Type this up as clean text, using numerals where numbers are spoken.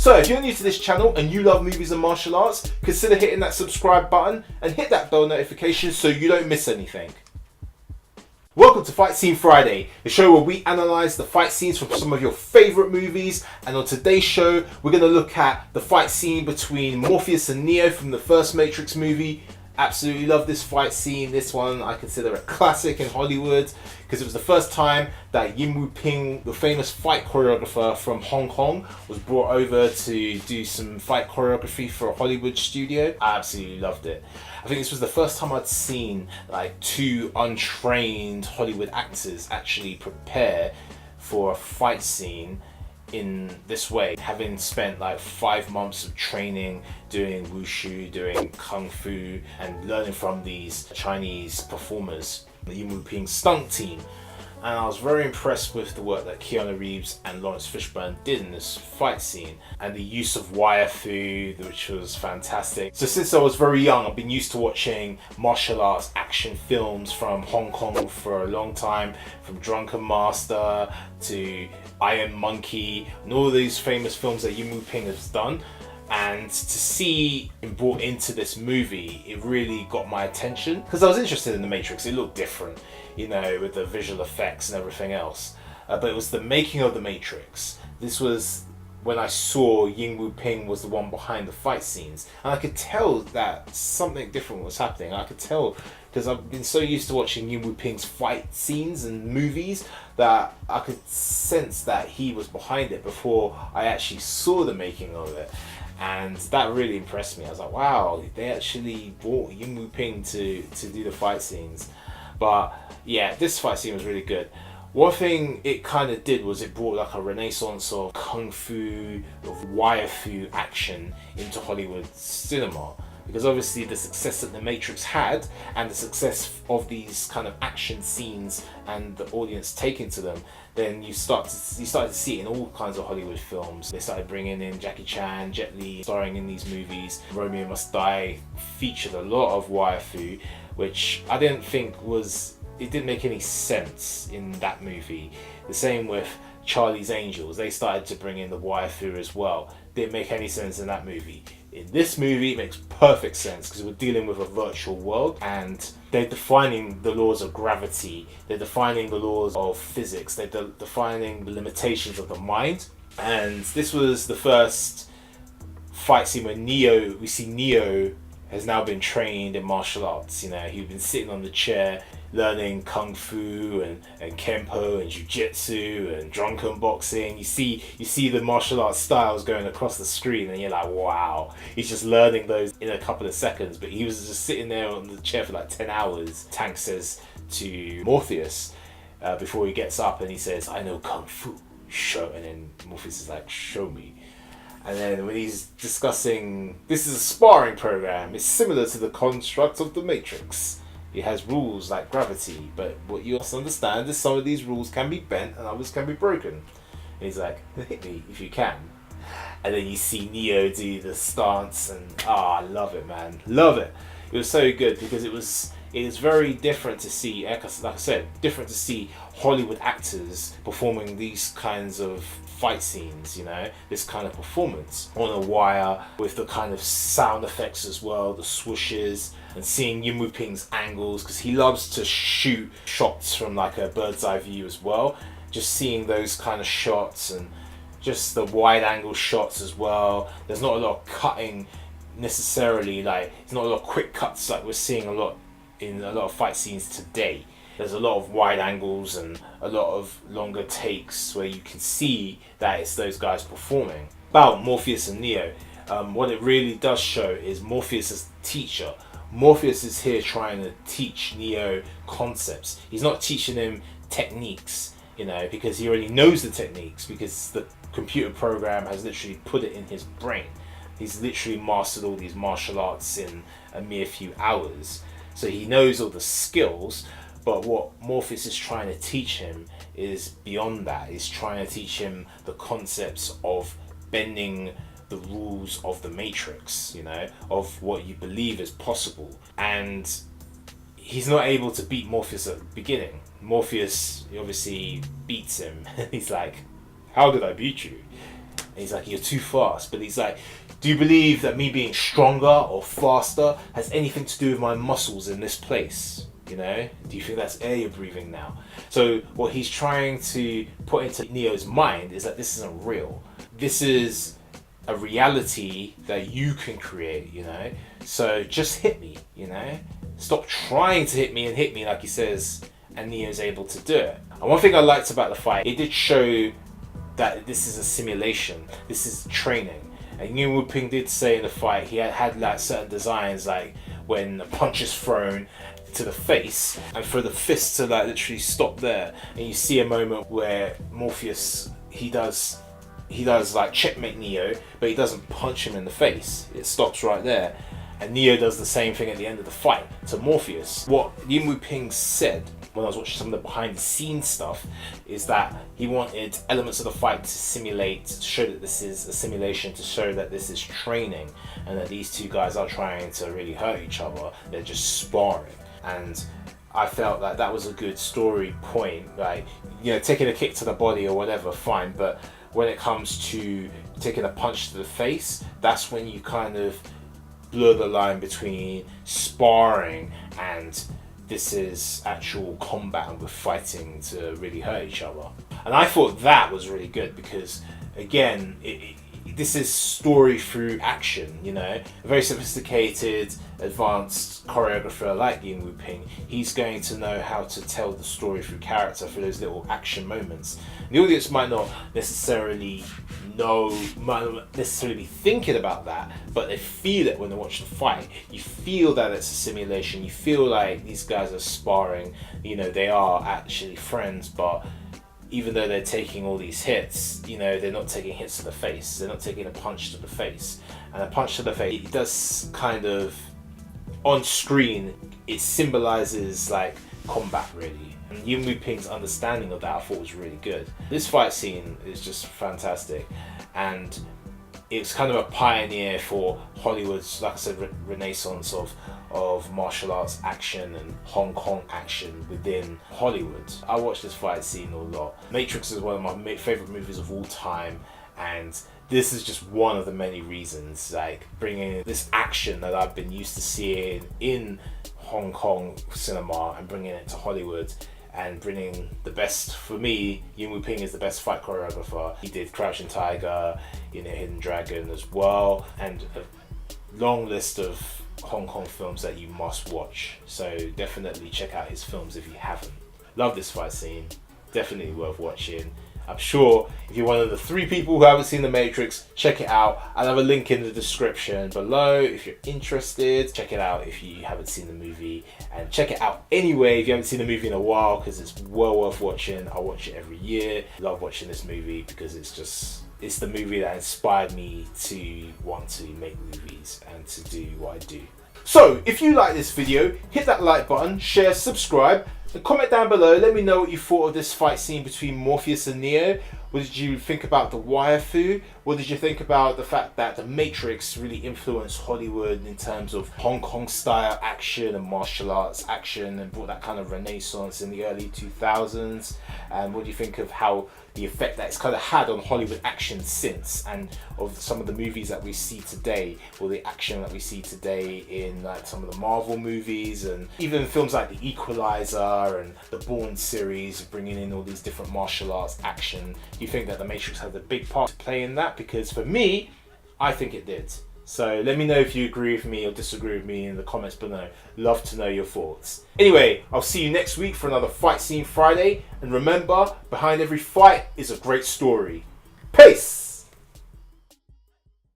So if you're new to this channel and you love movies and martial arts, consider hitting that subscribe button and hit that bell notification so you don't miss anything. Welcome to Fight Scene Friday, the show where we analyse the fight scenes from some of your favourite movies, and on today's show we're going to look at the fight scene between Morpheus and Neo from the first Matrix movie. Absolutely love this fight scene. This one I consider a classic in Hollywood because it was the first time that Yuen Woo-Ping, the famous fight choreographer from Hong Kong, was brought over to do some fight choreography for a Hollywood studio. I absolutely loved it. I think this was the first time I'd seen like two untrained Hollywood actors actually prepare for a fight scene in this way, having spent like 5 months of training doing wushu, doing kung fu, and learning from these Chinese performers, the Yuen Woo-Ping stunt team. And I was very impressed with the work that Keanu Reeves and Lawrence Fishburne did in this fight scene, and the use of wire fu, which was fantastic. So since I was very young, I've been used to watching martial arts action films from Hong Kong for a long time, from Drunken Master to Iron Monkey, and all these famous films that Yuen Woo-Ping has done. And to see him brought into this movie, it really got my attention because I was interested in the Matrix. It looked different, you know, with the visual effects and everything else. But it was the making of the Matrix. This was when I saw Yuen Woo-Ping was the one behind the fight scenes, and I could tell that something different was happening. I could tell because I've been so used to watching Yuen Woo-Ping's fight scenes and movies that I could sense that he was behind it before I actually saw the making of it. And that really impressed me. I was like, wow, they actually brought Yuen Woo-Ping to do the fight scenes. But yeah, this fight scene was really good. One thing it kind of did was it brought like a renaissance of kung fu, of wire fu action into Hollywood cinema. Because obviously the success that The Matrix had, and the success of these kind of action scenes and the audience taking to them, then you started to see it in all kinds of Hollywood films. They started bringing in Jackie Chan, Jet Li, starring in these movies. Romeo Must Die featured a lot of wire fu, which I didn't think it didn't make any sense in that movie. The same with Charlie's Angels. They started to bring in the wire fu as well. Didn't make any sense in that movie. In this movie, it makes perfect sense because we're dealing with a virtual world and they're defining the laws of gravity, they're defining the laws of physics, they're defining the limitations of the mind. And this was the first fight scene where we see Neo has now been trained in martial arts. You know, he'd been sitting on the chair learning kung fu and kempo and jiu-jitsu and drunken boxing. You see the martial arts styles going across the screen and you're like, wow, he's just learning those in a couple of seconds. But he was just sitting there on the chair for like 10 hours. Tank says to Morpheus before he gets up, and he says, I know kung fu, show. And then Morpheus is like, show me. And then when he's discussing, this is a sparring program, it's similar to the construct of the Matrix. It has rules like gravity, but what you must understand is some of these rules can be bent and others can be broken. And he's like, hit me if you can. And then you see Neo do the stance, and I love it, man. Love it. It was so good because it is very different to see, like I said, different to see Hollywood actors performing these kinds of fight scenes, you know, this kind of performance on a wire with the kind of sound effects as well, the swooshes, and seeing Yuen Woo-Ping's angles because he loves to shoot shots from like a bird's eye view as well. Just seeing those kind of shots and just the wide angle shots as well. There's not a lot of cutting necessarily, like it's not a lot of quick cuts like we're seeing a lot in a lot of fight scenes today. There's a lot of wide angles and a lot of longer takes where you can see that it's those guys performing. About Morpheus and Neo, what it really does show is Morpheus as the teacher. Morpheus is here trying to teach Neo concepts. He's not teaching him techniques, you know, because he already knows the techniques because the computer program has literally put it in his brain. He's literally mastered all these martial arts in a mere few hours. So he knows all the skills. But what Morpheus is trying to teach him is beyond that. He's trying to teach him the concepts of bending the rules of the Matrix, you know, of what you believe is possible. And he's not able to beat Morpheus at the beginning. Morpheus obviously beats him. He's like, how did I beat you? And he's like, you're too fast. But he's like, do you believe that me being stronger or faster has anything to do with my muscles in this place? You know, do you think that's air you're breathing now? So what he's trying to put into Neo's mind is that this isn't real. This is a reality that you can create, you know? So just hit me, you know? Stop trying to hit me like he says, and Neo's able to do it. And one thing I liked about the fight, it did show that this is a simulation. This is training. And Yuen Woo-Ping did say in the fight, he had like certain designs, like when a punch is thrown to the face, and for the fist to like literally stop there. And you see a moment where Morpheus, he does like checkmate Neo, but he doesn't punch him in the face. It stops right there. And Neo does the same thing at the end of the fight to Morpheus. What Yuen Woo-Ping said when I was watching some of the behind the scenes stuff is that he wanted elements of the fight to simulate, to show that this is a simulation, to show that this is training, and that these two guys are trying to really hurt each other. They're just sparring. And I felt like that was a good story point. Like, you know, taking a kick to the body or whatever, fine, but when it comes to taking a punch to the face, that's when you kind of blur the line between sparring and this is actual combat and we're fighting to really hurt each other. And I thought that was really good because, again, this is story through action, you know. A very sophisticated, advanced choreographer like Yuen Woo-Ping, he's going to know how to tell the story through character, through those little action moments. The audience might not necessarily be thinking about that, but they feel it when they watch the fight. You feel that it's a simulation. You feel like these guys are sparring. You know, they are actually friends, but even though they're taking all these hits, you know, they're not taking hits to the face. They're not taking a punch to the face. And a punch to the face, it does kind of, on screen, it symbolizes like combat, really. And Yuen Woo-Ping's understanding of that I thought was really good. This fight scene is just fantastic, and it's kind of a pioneer for Hollywood's, like I said, renaissance of martial arts action and Hong Kong action within Hollywood. I watched this fight scene a lot. Matrix is one of my favorite movies of all time, and this is just one of the many reasons, like bringing this action that I've been used to seeing in Hong Kong cinema and bringing it to Hollywood. And bringing the best, for me, Yuen Woo-Ping is the best fight choreographer. He did Crouching Tiger, you know, Hidden Dragon as well, and a long list of Hong Kong films that you must watch. So definitely check out his films if you haven't. Love this fight scene, definitely worth watching. I'm sure if you're one of the 3 people who haven't seen The Matrix, check it out. I'll have a link in the description below if you're interested. Check it out if you haven't seen the movie, and check it out anyway if you haven't seen the movie in a while, because it's well worth watching. I watch it every year. Love watching this movie because it's the movie that inspired me to want to make movies and to do what I do. So if you like this video, hit that like button, share, subscribe, and comment down below. Let me know what you thought of this fight scene between Morpheus and Neo. What did you think about the wire fu? What did you think about the fact that The Matrix really influenced Hollywood in terms of Hong Kong style action and martial arts action, and brought that kind of renaissance in the early 2000s? And what do you think of how the effect that it's kind of had on Hollywood action since, and of some of the movies that we see today, or the action that we see today in like some of the Marvel movies, and even films like The Equalizer and the Bourne series, bringing in all these different martial arts action? Do you think that The Matrix had a big part to play in that? Because for me, I think it did. So let me know if you agree with me or disagree with me in the comments below. Love to know your thoughts. Anyway, I'll see you next week for another Fight Scene Friday. And remember, behind every fight is a great story. Peace!